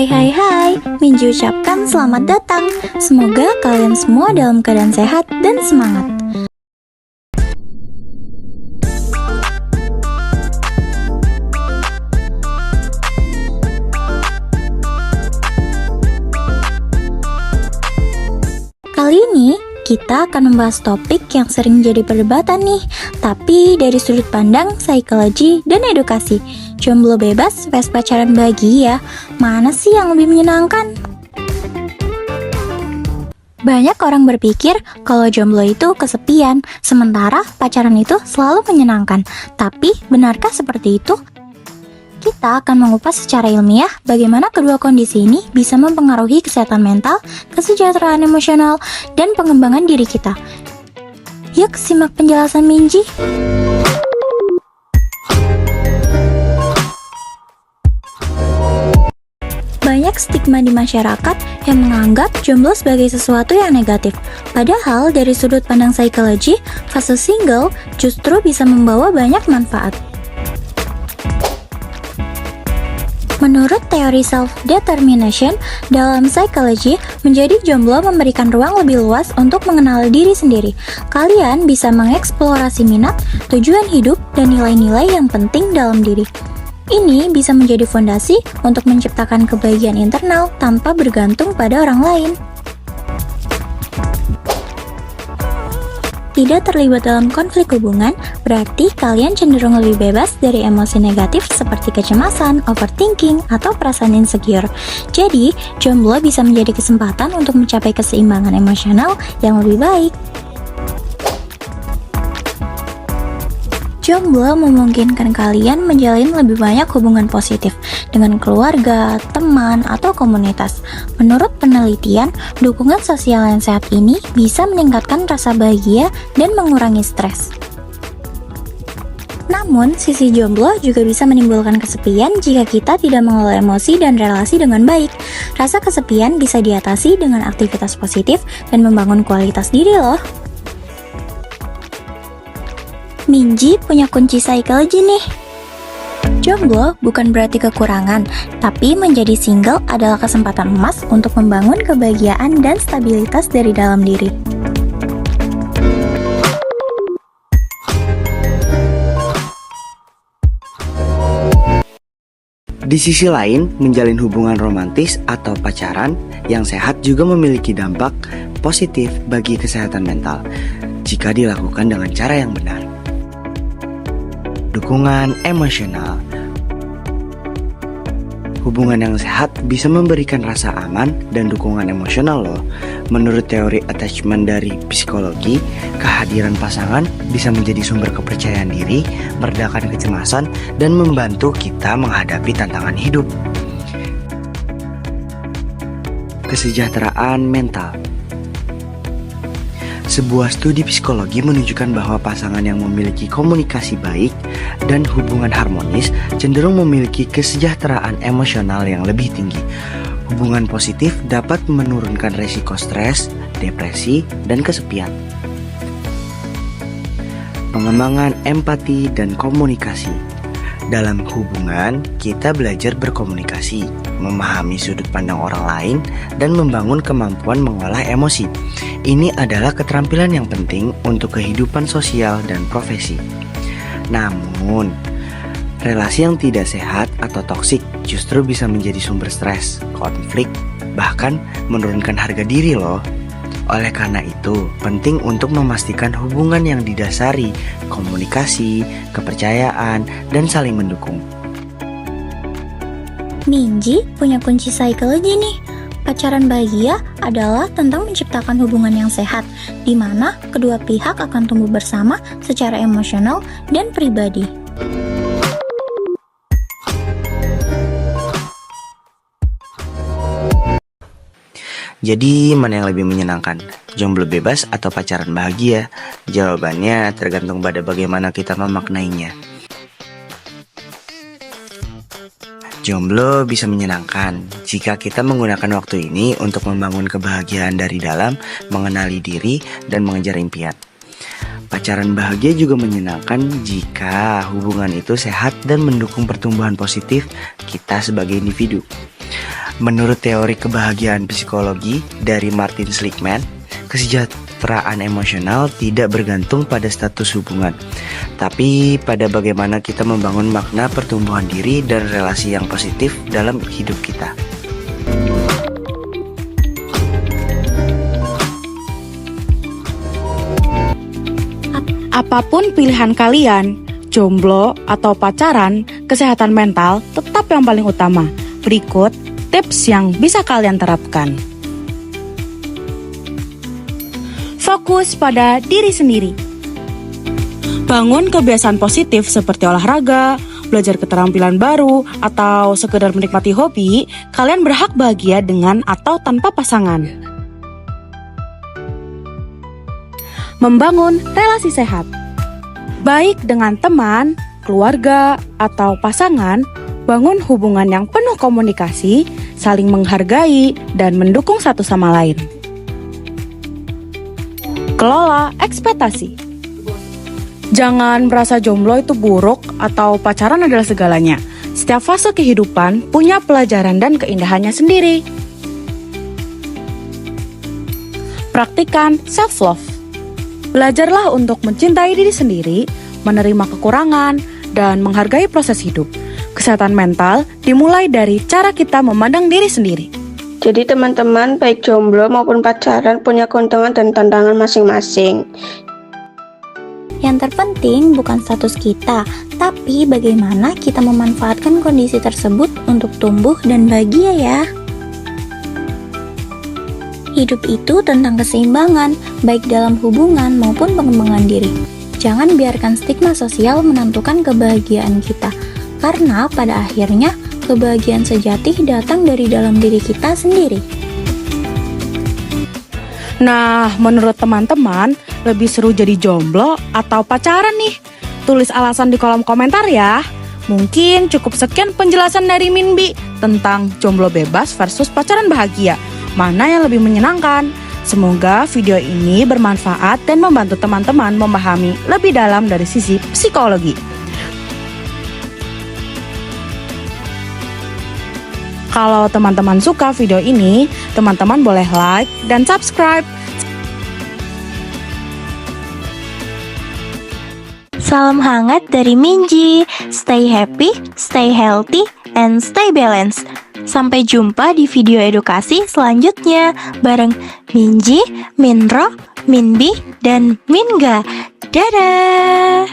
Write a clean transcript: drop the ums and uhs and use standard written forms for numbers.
Hai hai hai, Minji ucapkan selamat datang. Semoga kalian semua dalam keadaan sehat dan semangat. Kali ini kita akan membahas topik yang sering jadi perdebatan nih, tapi dari sudut pandang psikologi dan edukasi. Jomblo bebas vs pacaran bahagia, mana sih yang lebih menyenangkan? Banyak orang berpikir kalau jomblo itu kesepian, sementara pacaran itu selalu menyenangkan. Tapi benarkah seperti itu? Kita akan mengupas secara ilmiah bagaimana kedua kondisi ini bisa mempengaruhi kesehatan mental, kesejahteraan emosional, dan pengembangan diri kita. Yuk simak penjelasan Minji. Banyak stigma di masyarakat yang menganggap jomblo sebagai sesuatu yang negatif. Padahal dari sudut pandang psikologi, fase single justru bisa membawa banyak manfaat. Menurut teori self-determination dalam psikologi, menjadi jomblo memberikan ruang lebih luas untuk mengenal diri sendiri. Kalian bisa mengeksplorasi minat, tujuan hidup, dan nilai-nilai yang penting dalam diri. Ini bisa menjadi fondasi untuk menciptakan kebahagiaan internal tanpa bergantung pada orang lain. Tidak terlibat dalam konflik hubungan, berarti kalian cenderung lebih bebas dari emosi negatif seperti kecemasan, overthinking, atau perasaan insecure. Jadi, jomblo bisa menjadi kesempatan untuk mencapai keseimbangan emosional yang lebih baik. Jomblo memungkinkan kalian menjalin lebih banyak hubungan positif dengan keluarga, teman, atau komunitas. Menurut penelitian, dukungan sosial yang sehat ini bisa meningkatkan rasa bahagia dan mengurangi stres. Namun, sisi jomblo juga bisa menimbulkan kesepian jika kita tidak mengelola emosi dan relasi dengan baik. Rasa kesepian bisa diatasi dengan aktivitas positif dan membangun kualitas diri loh. Minji punya kunci psikologi nih. Jomblo bukan berarti kekurangan, tapi menjadi single adalah kesempatan emas untuk membangun kebahagiaan dan stabilitas dari dalam diri. Di sisi lain, menjalin hubungan romantis atau pacaran yang sehat juga memiliki dampak positif bagi kesehatan mental jika dilakukan dengan cara yang benar. Dukungan emosional. Hubungan yang sehat bisa memberikan rasa aman dan dukungan emosional loh. Menurut teori attachment dari psikologi, kehadiran pasangan bisa menjadi sumber kepercayaan diri, meredakan kecemasan, dan membantu kita menghadapi tantangan hidup. Kesejahteraan mental. Sebuah studi psikologi menunjukkan bahwa pasangan yang memiliki komunikasi baik dan hubungan harmonis cenderung memiliki kesejahteraan emosional yang lebih tinggi. Hubungan positif dapat menurunkan resiko stres, depresi, dan kesepian. Pengembangan empati dan komunikasi. Dalam hubungan, kita belajar berkomunikasi, memahami sudut pandang orang lain, dan membangun kemampuan mengolah emosi. Ini adalah keterampilan yang penting untuk kehidupan sosial dan profesi. Namun, relasi yang tidak sehat atau toksik justru bisa menjadi sumber stres, konflik, bahkan menurunkan harga diri loh. Oleh karena itu, penting untuk memastikan hubungan yang didasari komunikasi, kepercayaan, dan saling mendukung. Minji punya kunci psikologi nih. Pacaran bahagia adalah tentang menciptakan hubungan yang sehat, di mana kedua pihak akan tumbuh bersama secara emosional dan pribadi. Jadi, mana yang lebih menyenangkan? Jomblo bebas atau pacaran bahagia? Jawabannya tergantung pada bagaimana kita memaknainya. Jomblo bisa menyenangkan jika kita menggunakan waktu ini untuk membangun kebahagiaan dari dalam, mengenali diri, dan mengejar impian. Pacaran bahagia juga menyenangkan jika hubungan itu sehat dan mendukung pertumbuhan positif kita sebagai individu. Menurut teori kebahagiaan psikologi dari Martin Seligman, kesejahteraan emosional tidak bergantung pada status hubungan, tapi pada bagaimana kita membangun makna pertumbuhan diri dan relasi yang positif dalam hidup kita. Apapun pilihan kalian, jomblo atau pacaran, kesehatan mental tetap yang paling utama. Berikut tips yang bisa kalian terapkan. Fokus pada diri sendiri. Bangun kebiasaan positif seperti olahraga, belajar keterampilan baru, atau sekedar menikmati hobi. Kalian berhak bahagia dengan atau tanpa pasangan. Membangun relasi sehat. Baik dengan teman, keluarga, atau pasangan, bangun hubungan yang penuh komunikasi, saling menghargai, dan mendukung satu sama lain. Kelola ekspektasi. Jangan merasa jomblo itu buruk atau pacaran adalah segalanya. Setiap fase kehidupan punya pelajaran dan keindahannya sendiri. Praktikan self-love. Belajarlah untuk mencintai diri sendiri, menerima kekurangan, dan menghargai proses hidup. Kesehatan mental dimulai dari cara kita memandang diri sendiri. Jadi teman-teman, baik jomblo maupun pacaran punya keuntungan dan tantangan masing-masing. Yang terpenting bukan status kita, tapi bagaimana kita memanfaatkan kondisi tersebut untuk tumbuh dan bahagia ya. Hidup itu tentang keseimbangan, baik dalam hubungan maupun pengembangan diri. Jangan biarkan stigma sosial menentukan kebahagiaan kita, karena pada akhirnya kebahagiaan sejati datang dari dalam diri kita sendiri. Nah, menurut teman-teman, lebih seru jadi jomblo atau pacaran nih? Tulis alasan di kolom komentar ya. Mungkin cukup sekian penjelasan dari Minbi tentang jomblo bebas versus pacaran bahagia. Mana yang lebih menyenangkan? Semoga video ini bermanfaat dan membantu teman-teman memahami lebih dalam dari sisi psikologi. Kalau teman-teman suka video ini, teman-teman boleh like dan subscribe. Salam hangat dari Minji. Stay happy, stay healthy, and stay balanced. Sampai jumpa di video edukasi selanjutnya bareng Minji, Minro, Minbi, dan Minga. Dadah!